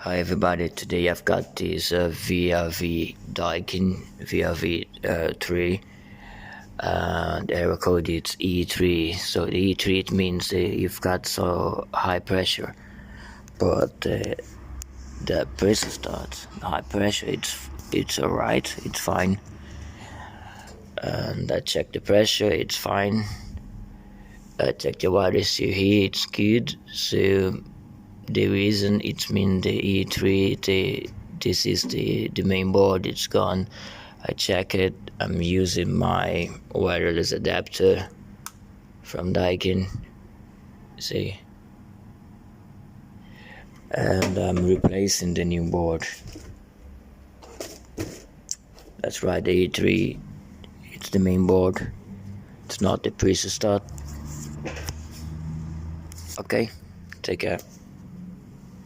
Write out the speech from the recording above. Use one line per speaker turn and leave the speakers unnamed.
Hi everybody, today I've got this VRV Daikin VRV III. The error code is E3. So the E3 it means you've got so high pressure, but the pressure starts high pressure. It's alright, it's fine. And I checked the pressure, it's fine. I checked the water issue here, it's good. So the reason it's mean the E3, this is the main board, it's gone. I check it. I'm using my wireless adapter from Daikin, see, and I'm replacing the new board. That's right, the E3, it's the main board, it's not the preset start. Okay, take care.